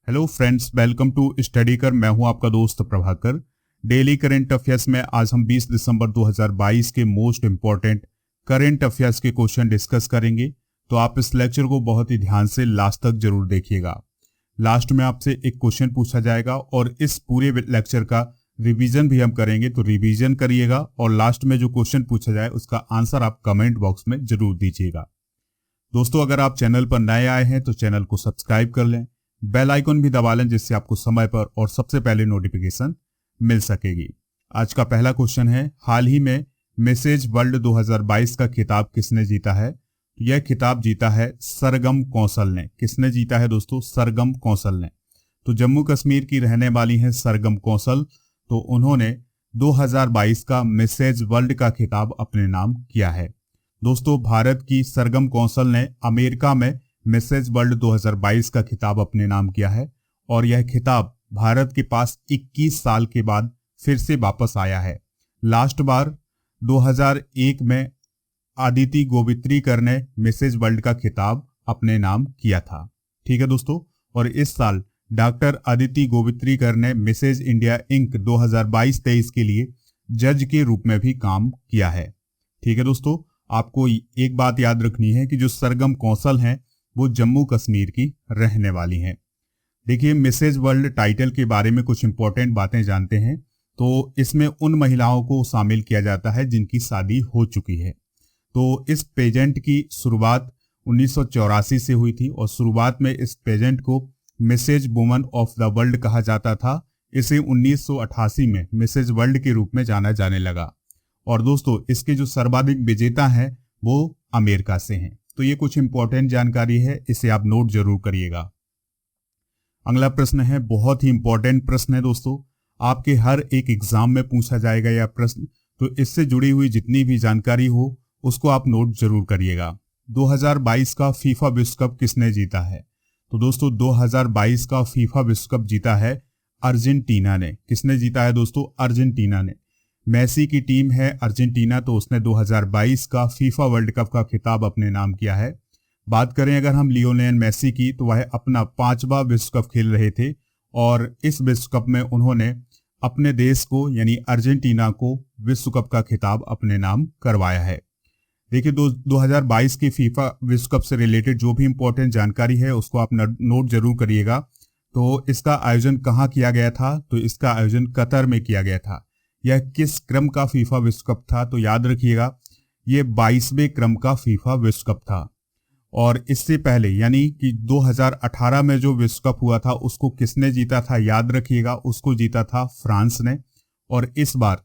Hello friends, welcome to study कर। मैं हूं आपका दोस्त प्रभाकर। डेली करंट अफेयर्स में आज हम 20 दिसंबर 2022 के मोस्ट इंपॉर्टेंट करंट अफेयर्स के क्वेश्चन डिस्कस करेंगे। तो आप इस लेक्चर को बहुत ही ध्यान से लास्ट तक जरूर देखिएगा। लास्ट में आपसे एक क्वेश्चन पूछा जाएगा और इस पूरे लेक्चर का रिवीजन भी हम करेंगे, तो रिवीजन करिएगा और लास्ट में जो क्वेश्चन पूछा जाए उसका आंसर आप कमेंट बॉक्स में जरूर दीजिएगा। दोस्तों, अगर आप चैनल पर नए आए हैं तो चैनल को सब्सक्राइब कर लें, बेल आइकन भी दबा लें, जिससे आपको समय पर और सबसे पहले नोटिफिकेशन मिल सकेगी। आज का पहला क्वेश्चन है, हाल ही में मैसेज वर्ल्ड 2022 का खिताब किसने जीता है? तो यह खिताब जीता है सरगम कौंसल ने। किसने जीता है दोस्तों? सरगम कौंसल ने। तो जम्मू कश्मीर की रहने वाली हैं सरगम कौंसल, तो उन्होंने 2022 का मैसेज वर्ल्ड का खिताब अपने नाम किया है। दोस्तों, भारत की सरगम कौंसल ने अमेरिका में मैसेज वर्ल्ड 2022 का खिताब अपने नाम किया है और यह खिताब भारत के पास 21 साल के बाद फिर से वापस आया है। लास्ट बार 2001 में अदिति गोवित्रीकर ने मैसेज वर्ल्ड का खिताब अपने नाम किया था। ठीक है दोस्तों, और इस साल डॉक्टर अदिति गोवित्रीकर ने मैसेज इंडिया इंक 2022-23 के लिए जज के रूप में भी काम किया है। ठीक है दोस्तों, आपको एक बात याद रखनी है कि जो सरगम कौंसल हैं वो जम्मू कश्मीर की रहने वाली हैं। देखिए, मैसेज वर्ल्ड टाइटल के बारे में कुछ इंपॉर्टेंट बातें जानते हैं। तो इसमें उन महिलाओं को शामिल किया जाता है जिनकी शादी हो चुकी है। तो इस पेजेंट की शुरुआत 1984 से हुई थी और शुरुआत में इस पेजेंट को message woman of the world कहा जाता था। इसे 1988 में मैसेज वर्ल्ड के रूप में जाना जाने लगा। और दोस्तों, इसके जो सर्वाधिक विजेता हैं वो अमेरिका से हैं। तो ये कुछ इंपॉर्टेंट जानकारी है, इसे आप नोट जरूर करिएगा। अगला प्रश्न है, बहुत ही इंपॉर्टेंट प्रश्न है दोस्तों, आपके हर एक एग्जाम में पूछा जाएगा यह प्रश्न। तो इससे जुड़ी हुई जितनी भी जानकारी हो उसको आप नोट जरूर करिएगा। 2022 का फीफा विश्व कप किसने जीता है? तो दोस्तों, 2022 का फीफा विश्व कप जीता है अर्जेंटीना ने। किसने जीता है दोस्तों? अर्जेंटीना ने। मेसी की टीम है अर्जेंटीना, तो उसने 2022 का फीफा वर्ल्ड कप का खिताब अपने नाम किया है। बात करें अगर हम लियोनेल मेसी की, तो वह अपना 5वां विश्व कप खेल रहे थे और इस विश्व कप में उन्होंने अपने देश को यानी अर्जेंटीना को विश्व कप का खिताब अपने नाम करवाया है। देखिए, 2022 की फीफा विश्व कप से रिलेटेड जो भी इंपॉर्टेंट जानकारी है उसको आप नोट जरूर करिएगा। तो इसका आयोजन कहाँ किया गया था? तो इसका आयोजन कतर में किया गया था। यह किस क्रम का फीफा विश्व कप था? तो याद रखिएगा, यह 22वें क्रम का फीफा विश्व कप था। और इससे पहले यानी कि 2018 में जो विश्व कप हुआ था उसको किसने जीता था? याद रखिएगा, उसको जीता था फ्रांस ने। और इस बार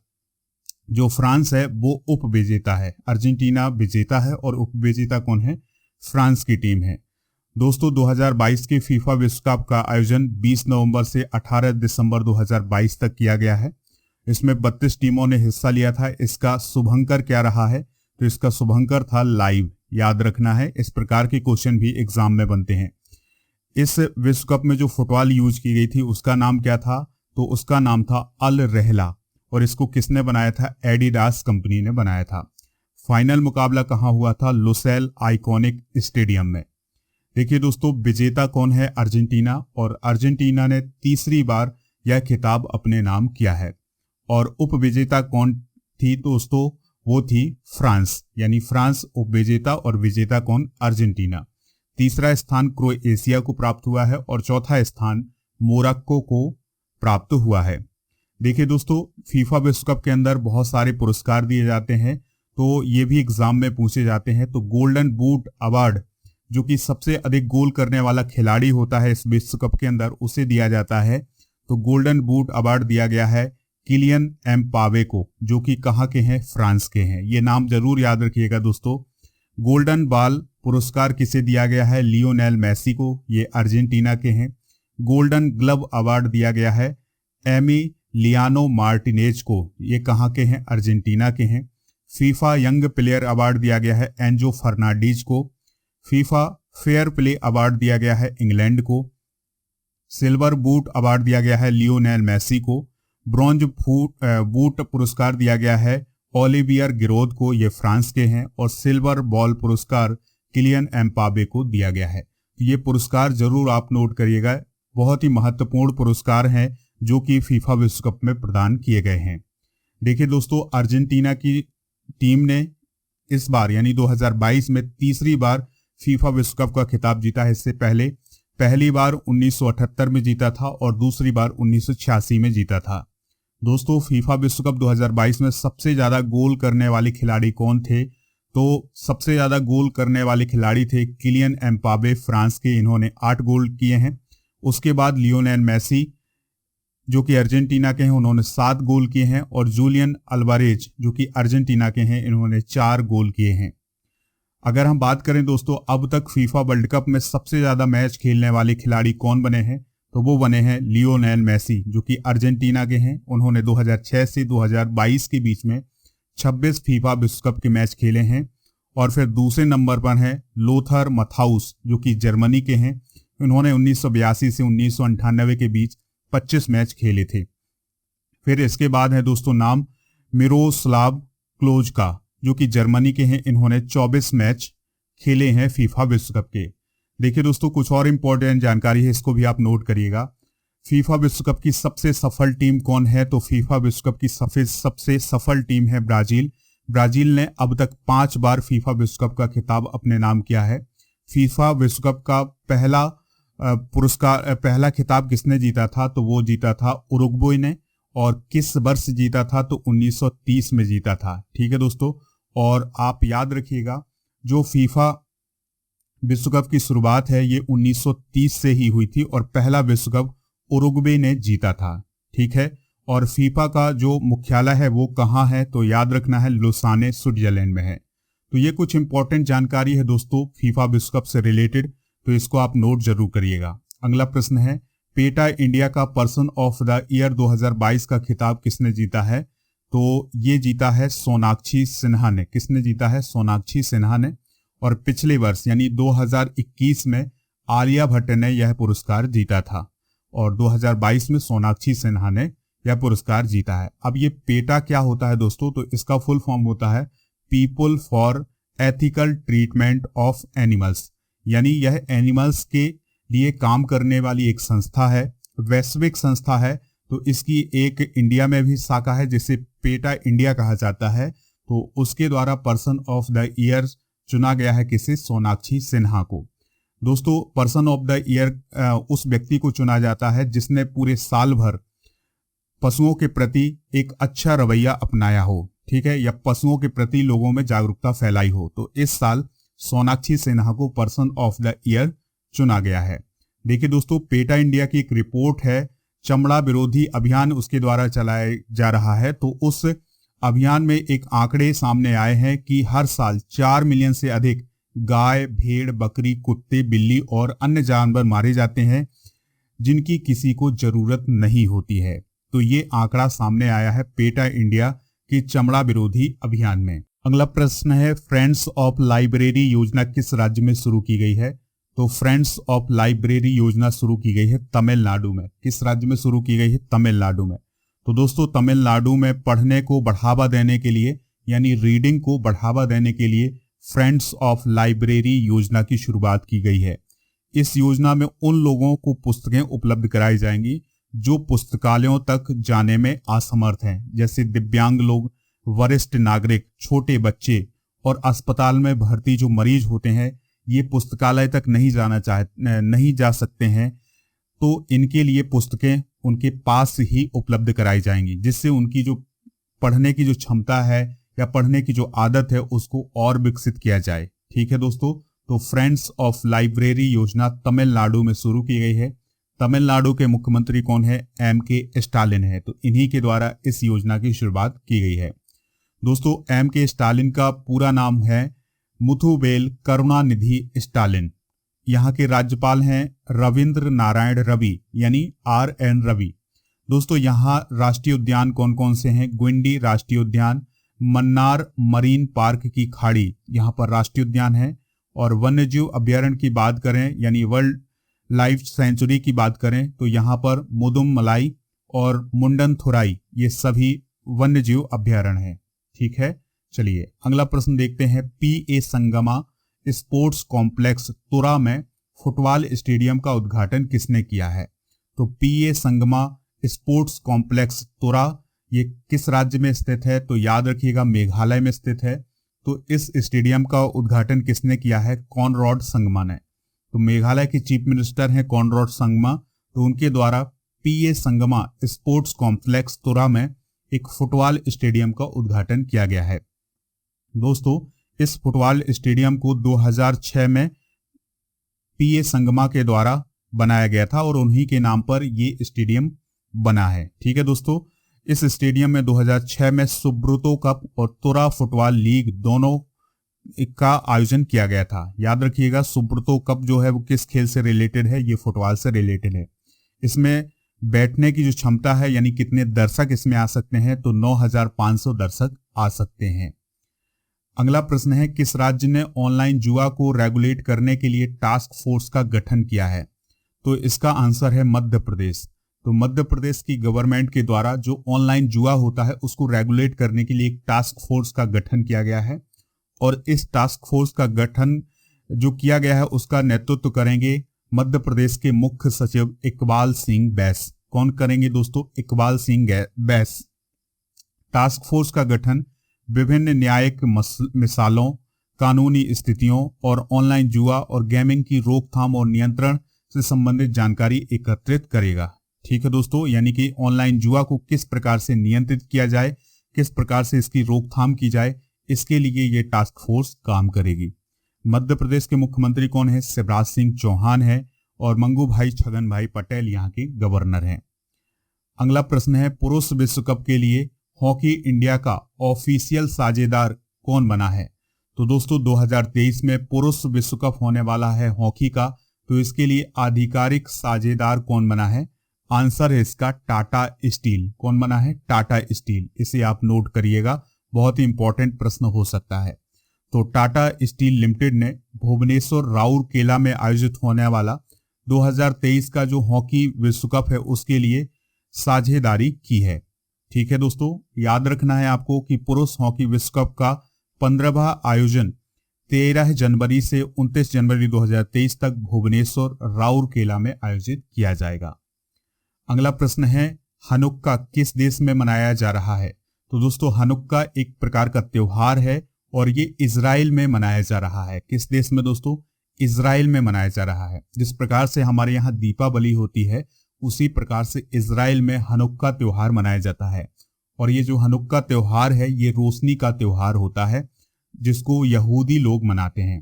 जो फ्रांस है वो उप विजेता है। अर्जेंटीना विजेता है और उप विजेता कौन है? फ्रांस की टीम है। दोस्तों, 2022 के फीफा विश्व कप का आयोजन 20 नवंबर से 18 दिसंबर 2022 तक किया गया है। इसमें 32 टीमों ने हिस्सा लिया था। इसका शुभंकर क्या रहा है? तो इसका शुभंकर था लाइव। याद रखना है, इस प्रकार के क्वेश्चन भी एग्जाम में बनते हैं। इस विश्व कप में जो फुटबॉल यूज की गई थी उसका नाम क्या था? तो उसका नाम था अल रहला और इसको किसने बनाया था? एडिडास कंपनी ने बनाया था। फाइनल मुकाबला कहाँ हुआ था? लुसेल आइकॉनिक स्टेडियम में। देखिए दोस्तों, विजेता कौन है? अर्जेंटीना, और अर्जेंटीना ने तीसरी बार यह खिताब अपने नाम किया है। और उप विजेता कौन थी दोस्तों? वो थी फ्रांस, यानी फ्रांस उप विजेता और विजेता कौन? अर्जेंटीना। तीसरा स्थान क्रोएशिया को प्राप्त हुआ है और चौथा स्थान मोरक्को को प्राप्त हुआ है। देखिए दोस्तों, फीफा विश्व कप के अंदर बहुत सारे पुरस्कार दिए जाते हैं, तो ये भी एग्जाम में पूछे जाते हैं। तो गोल्डन बूट अवार्ड, जो कि सबसे अधिक गोल करने वाला खिलाड़ी होता है इस विश्व कप के अंदर, उसे दिया जाता है। तो गोल्डन बूट अवार्ड दिया गया है किलियन एम्बापे को, जो कि कहाँ के हैं? फ्रांस के हैं। ये नाम जरूर याद रखिएगा दोस्तों। गोल्डन बॉल पुरस्कार किसे दिया गया है? लियोनेल मेसी को, ये अर्जेंटीना के हैं। गोल्डन ग्लव अवार्ड दिया गया है एमिलियानो मार्टिनेज को, ये कहाँ के हैं? अर्जेंटीना के हैं। फीफा यंग प्लेयर अवार्ड दिया गया है एंजो फर्नांडीज को। फीफा फेयर प्ले अवार्ड दिया गया है इंग्लैंड को। सिल्वर बूट अवार्ड दिया गया है लियोनेल मेसी को। ब्रॉन्ज बूट पुरस्कार दिया गया है ओलिवियर गिरोद को, ये फ्रांस के हैं। और सिल्वर बॉल पुरस्कार किलियन एम्बापे को दिया गया है। तो ये पुरस्कार जरूर आप नोट करिएगा। बहुत ही महत्वपूर्ण पुरस्कार हैं जो कि फीफा विश्व कप में प्रदान किए गए हैं। देखिए दोस्तों, अर्जेंटीना की टीम ने इस बार यानी 2022 में तीसरी बार फीफा विश्व कप का खिताब जीता है। इससे पहले पहली बार 1978 में जीता था और दूसरी बार 1986 में जीता था। दोस्तों, फीफा विश्व कप 2022 में सबसे ज्यादा गोल करने वाले खिलाड़ी कौन थे? तो सबसे ज्यादा गोल करने वाले खिलाड़ी थे किलियन एम्बाप्पे फ्रांस के, इन्होंने 8 गोल किए हैं। उसके बाद लियोनेल मेसी जो कि अर्जेंटीना के हैं, उन्होंने 7 गोल किए हैं और जूलियन अल्वारेज जो कि अर्जेंटीना के हैं, इन्होंने 4 गोल किए हैं। अगर हम बात करें दोस्तों, अब तक फीफा वर्ल्ड कप में सबसे ज्यादा मैच खेलने वाले खिलाड़ी कौन बने हैं? तो वो बने हैं लियोनेल मेसी जो कि अर्जेंटीना के हैं। उन्होंने 2006 से 2022 के बीच में 26 फीफा विश्व कप के मैच खेले हैं। और फिर दूसरे नंबर पर हैं लोथर मथाउस जो कि जर्मनी के हैं। उन्होंने 1982 से 1998 के बीच 25 मैच खेले थे। फिर इसके बाद है दोस्तों नाम मिरोस्लाव क्लोज का जो कि जर्मनी के हैं। इन्होंने 24 मैच खेले हैं फीफा विश्व कप के। देखिए दोस्तों, कुछ और इंपॉर्टेंट जानकारी है, इसको भी आप नोट करिएगा। फीफा विश्व कप की सबसे सफल टीम कौन है? तो फीफा विश्व कप की सबसे सफल टीम है ब्राजील। ब्राजील ने अब तक 5 बार फीफा विश्व कप का खिताब अपने नाम किया है। फीफा विश्व कप का पहला खिताब किसने जीता था? तो वो जीता था उरुग्वे ने। और किस वर्ष जीता था? तो 1930 में जीता था। ठीक है दोस्तों, और आप याद रखिएगा जो फीफा विश्व कप की शुरुआत है ये 1930 से ही हुई थी और पहला विश्व कप उरुग्वे ने जीता था। ठीक है, और फीफा का जो मुख्यालय है वो कहाँ है? तो याद रखना है लुसाने स्विट्जरलैंड में है। तो ये कुछ इंपॉर्टेंट जानकारी है दोस्तों फीफा विश्व कप से रिलेटेड, तो इसको आप नोट जरूर करिएगा। अगला प्रश्न है, पेटा इंडिया का पर्सन ऑफ द ईयर 2022 का खिताब किसने जीता है? तो ये जीता है सोनाक्षी सिन्हा ने। किसने जीता है? सोनाक्षी सिन्हा ने। और पिछले वर्ष यानी 2021 में आलिया भट्ट ने यह पुरस्कार जीता था और 2022 में सोनाक्षी सिन्हा ने यह पुरस्कार जीता है। अब ये पेटा क्या होता है दोस्तों? तो इसका फुल फॉर्म होता है people for ethical treatment of animals, यानी यह एनिमल्स के लिए काम करने वाली एक संस्था है, वैश्विक संस्था है। तो इसकी एक इंडिया में भी शाखा है जिसे पेटा इंडिया कहा जाता है। तो उसके द्वारा पर्सन ऑफ द ईयर चुना गया है किसे? सोनाक्षी सिन्हा को। दोस्तों, पर्सन ऑफ द ईयर उस व्यक्ति को चुना जाता है जिसने पूरे साल भर पशुओं के प्रति एक अच्छा रवैया अपनाया हो, ठीक है, या पशुओं के प्रति लोगों में जागरूकता फैलाई हो। तो इस साल सोनाक्षी सिन्हा को पर्सन ऑफ द ईयर चुना गया है। देखिए दोस्तों, पेटा इंडिया की एक रिपोर्ट है, चमड़ा विरोधी अभियान उसके द्वारा चलाया जा रहा है। तो उस अभियान में एक आंकड़े सामने आए हैं कि हर साल 4 मिलियन से अधिक गाय, भेड़, बकरी, कुत्ते, बिल्ली और अन्य जानवर मारे जाते हैं जिनकी किसी को जरूरत नहीं होती है। तो ये आंकड़ा सामने आया है पेटा इंडिया की चमड़ा विरोधी अभियान में। अगला प्रश्न है, फ्रेंड्स ऑफ लाइब्रेरी योजना किस राज्य में शुरू की गई है? तो फ्रेंड्स ऑफ लाइब्रेरी योजना शुरू की गई है तमिलनाडु में। किस राज्य में शुरू की गई है? तमिलनाडु में। तो दोस्तों, तमिलनाडु में पढ़ने को बढ़ावा देने के लिए यानी रीडिंग को बढ़ावा देने के लिए फ्रेंड्स ऑफ लाइब्रेरी योजना की शुरुआत की गई है। इस योजना में उन लोगों को पुस्तकें उपलब्ध कराई जाएंगी जो पुस्तकालयों तक जाने में असमर्थ हैं, जैसे दिव्यांग लोग, वरिष्ठ नागरिक, छोटे बच्चे और अस्पताल में भर्ती जो मरीज होते हैं, ये पुस्तकालय तक नहीं जा सकते हैं। तो इनके लिए पुस्तकें उनके पास ही उपलब्ध कराई जाएंगी, जिससे उनकी जो पढ़ने की जो क्षमता है या पढ़ने की जो आदत है उसको और विकसित किया जाए। ठीक है दोस्तों, तो फ्रेंड्स ऑफ लाइब्रेरी योजना तमिलनाडु में शुरू की गई है। तमिलनाडु के मुख्यमंत्री कौन है? M.K. स्टालिन है। तो इन्हीं के द्वारा इस योजना की शुरुआत की गई है। दोस्तों, M.K. स्टालिन का पूरा नाम है मुथुवेल करुणानिधि स्टालिन। यहाँ के राज्यपाल हैं रविंद्र नारायण रवि यानी R.N. रवि। दोस्तों, यहाँ राष्ट्रीय उद्यान कौन कौन से हैं? गुंडी राष्ट्रीय उद्यान, मन्नार मरीन पार्क की खाड़ी यहाँ पर राष्ट्रीय उद्यान है। और वन्यजीव अभ्यारण्य की बात करें यानी वर्ल्ड लाइफ सेंचुरी की बात करें तो यहाँ पर मुदुमलाई और मुंडनथुराई ये सभी वन्यजीव अभ्यारण्य हैं। ठीक है, चलिए अगला प्रश्न देखते हैं। P.A. संगमा स्पोर्ट्स कॉम्प्लेक्स तुरा में फुटबॉल स्टेडियम का उद्घाटन किसने किया है? तो पीए संगमा स्पोर्ट्स कॉम्प्लेक्स तुरा ये किस राज्य में स्थित है? तो याद रखिएगा मेघालय में स्थित है। तो इस स्टेडियम का उद्घाटन किसने किया है? कॉनरॉड संगमा ने। तो मेघालय के चीफ मिनिस्टर हैं कॉनरॉड संगमा, तो उनके द्वारा पीए संगमा स्पोर्ट्स कॉम्प्लेक्स तुरा में एक फुटबॉल स्टेडियम का उद्घाटन किया गया है। दोस्तों इस फुटबॉल स्टेडियम को 2006 में पीए संगमा के द्वारा बनाया गया था और उन्हीं के नाम पर ये स्टेडियम बना है। ठीक है दोस्तों, इस स्टेडियम में 2006 में सुब्रतो कप और तुरा फुटबॉल लीग दोनों का आयोजन किया गया था। याद रखिएगा सुब्रतो कप जो है वो किस खेल से रिलेटेड है? ये फुटबॉल से रिलेटेड है। इसमें बैठने की जो क्षमता है यानी कितने दर्शक इसमें आ सकते हैं? तो 9,500 दर्शक आ सकते हैं। अगला प्रश्न है किस राज्य ने ऑनलाइन जुआ को रेगुलेट करने के लिए टास्क फोर्स का गठन किया है? तो इसका आंसर है मध्य प्रदेश। तो मध्य प्रदेश की गवर्नमेंट के द्वारा जो ऑनलाइन जुआ होता है उसको रेगुलेट करने के लिए एक टास्क फोर्स का गठन किया गया है और इस टास्क फोर्स का गठन जो किया गया है उसका नेतृत्व करेंगे मध्य प्रदेश के मुख्य सचिव इकबाल सिंह बैस। कौन करेंगे दोस्तों? इकबाल सिंह बैस। टास्क फोर्स का गठन विभिन्न न्यायिक मिसालों, कानूनी स्थितियों और ऑनलाइन जुआ और गेमिंग की रोकथाम और नियंत्रण से संबंधित जानकारी एकत्रित करेगा। ठीक है दोस्तों, यानी कि ऑनलाइन जुआ को किस प्रकार से नियंत्रित किया जाए, किस प्रकार से इसकी रोकथाम की जाए, इसके लिए ये टास्क फोर्स काम करेगी। मध्य प्रदेश के मुख्यमंत्री कौन है? शिवराज सिंह चौहान है और मंगू भाई छगन भाई पटेल यहाँ के गवर्नर हैं। अगला प्रश्न है पुरुष विश्व कप के लिए हॉकी इंडिया का ऑफिशियल साझेदार कौन बना है? तो दोस्तों 2023 में पुरुष विश्व कप होने वाला है हॉकी का, तो इसके लिए आधिकारिक साझेदार कौन बना है? आंसर है इसका टाटा स्टील। कौन बना है? टाटा स्टील। इसे आप नोट करिएगा, बहुत ही इंपॉर्टेंट प्रश्न हो सकता है। तो टाटा स्टील लिमिटेड ने भुवनेश्वर राउरकेला में आयोजित होने वाला 2023 का जो हॉकी विश्व कप है उसके लिए साझेदारी की है। ठीक है दोस्तों, याद रखना है आपको कि पुरुष हॉकी विश्व कप का 15वां आयोजन 13 जनवरी से 29 जनवरी 2023 तक भुवनेश्वर राउरकेला में आयोजित किया जाएगा। अगला प्रश्न है हनुक्का किस देश में मनाया जा रहा है? तो दोस्तों हनुक्का एक प्रकार का त्योहार है और ये इजराइल में मनाया जा रहा है। किस देश में दोस्तों? इजराइल में मनाया जा रहा है। जिस प्रकार से हमारे यहाँ दीपावली होती है उसी प्रकार से इजराइल में हनुक्का त्योहार मनाया जाता है और ये जो हनुक्का त्योहार है ये रोशनी का त्योहार होता है जिसको यहूदी लोग मनाते हैं।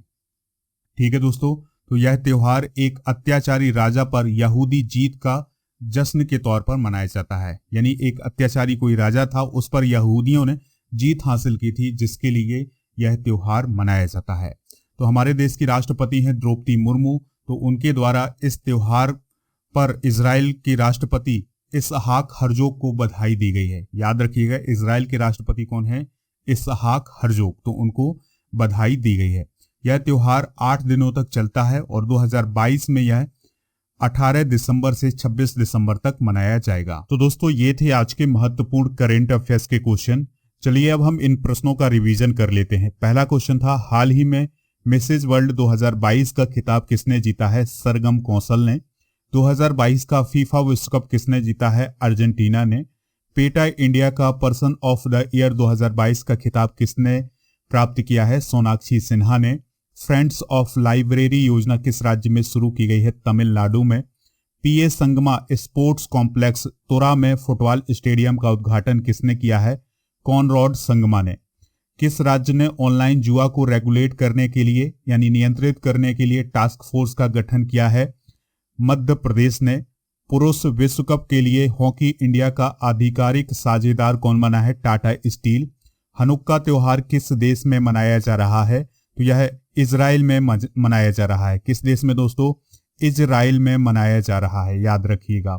ठीक है दोस्तों, तो यह त्योहार एक अत्याचारी राजा पर यहूदी जीत का जश्न के तौर पर मनाया जाता है। यानी एक अत्याचारी कोई राजा था, उस पर यहूदियों ने जीत हासिल की थी जिसके लिए यह त्योहार मनाया जाता है। तो हमारे देश की राष्ट्रपति हैं द्रौपदी मुर्मू, तो उनके द्वारा इस त्योहार पर इजराइल के राष्ट्रपति इसहाक हर्जोग को बधाई दी गई है। याद रखिएगा इजराइल के राष्ट्रपति कौन है? इसहाक हर्जोग, तो उनको बधाई दी गई है। यह त्योहार 8 दिनों तक चलता है और 2022 में यह 18 दिसंबर से 26 दिसंबर तक मनाया जाएगा। तो दोस्तों ये थे आज के महत्वपूर्ण करंट अफेयर्स के क्वेश्चन। चलिए अब हम इन प्रश्नों का रिवीजन कर लेते हैं। पहला क्वेश्चन था हाल ही में मिसेज वर्ल्ड 2022 का खिताब किसने जीता है? सरगम कौशल ने। 2022 का फीफा विश्व कप किसने जीता है? अर्जेंटीना ने। पेटा इंडिया का पर्सन ऑफ द ईयर 2022 का खिताब किसने प्राप्त किया है? सोनाक्षी सिन्हा ने। फ्रेंड्स ऑफ लाइब्रेरी योजना किस राज्य में शुरू की गई है? तमिलनाडु में। पीए संगमा स्पोर्ट्स कॉम्प्लेक्स तुरा में फुटबॉल स्टेडियम का उद्घाटन किसने किया है? कॉनरॉड संगमा ने। किस राज्य ने ऑनलाइन जुआ को रेगुलेट करने के लिए यानी नियंत्रित करने के लिए टास्क फोर्स का गठन किया है? मध्य प्रदेश ने। पुरुष विश्व कप के लिए हॉकी इंडिया का आधिकारिक साझेदार कौन बना है? टाटा स्टील। हनुक्का त्योहार किस देश में मनाया जा रहा है? तो यह इजराइल में मनाया जा रहा है। किस देश में दोस्तों? इजराइल में मनाया जा रहा है, याद रखिएगा।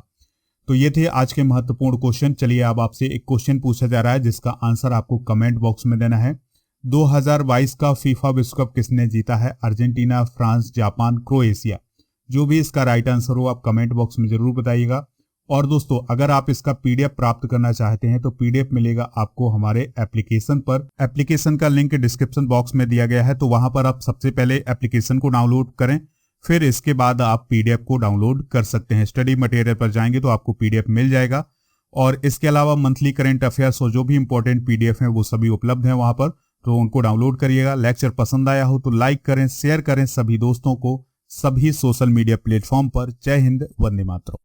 तो ये थे आज के महत्वपूर्ण क्वेश्चन। चलिए अब आपसे एक क्वेश्चन पूछा जा रहा है जिसका आंसर आपको कमेंट बॉक्स में देना है। 2022 का फीफा विश्व कप किसने जीता है? Argentina, France, Japan, Croatia. जो भी इसका राइट आंसर हो आप कमेंट बॉक्स में जरूर बताइएगा। और दोस्तों अगर आप इसका पीडीएफ प्राप्त करना चाहते हैं तो पीडीएफ मिलेगा आपको हमारे एप्लीकेशन पर। एप्लीकेशन का लिंक डिस्क्रिप्शन बॉक्स में दिया गया है, तो वहां पर आप सबसे पहले एप्लीकेशन को डाउनलोड करें। फिर इसके बाद आप पीडीएफ को डाउनलोड कर सकते हैं। स्टडी मटेरियल पर जाएंगे तो आपको पीडीएफ मिल जाएगा, और इसके अलावा मंथली करंट अफेयर्स और जो भी इंपॉर्टेंट पीडीएफ हैं वो सभी उपलब्ध हैं वहां पर, तो उनको डाउनलोड करिएगा। लेक्चर पसंद आया हो तो लाइक करें, शेयर करें सभी दोस्तों को, सभी सोशल मीडिया प्लेटफॉर्म पर। जय हिंद, वंदे मातरम।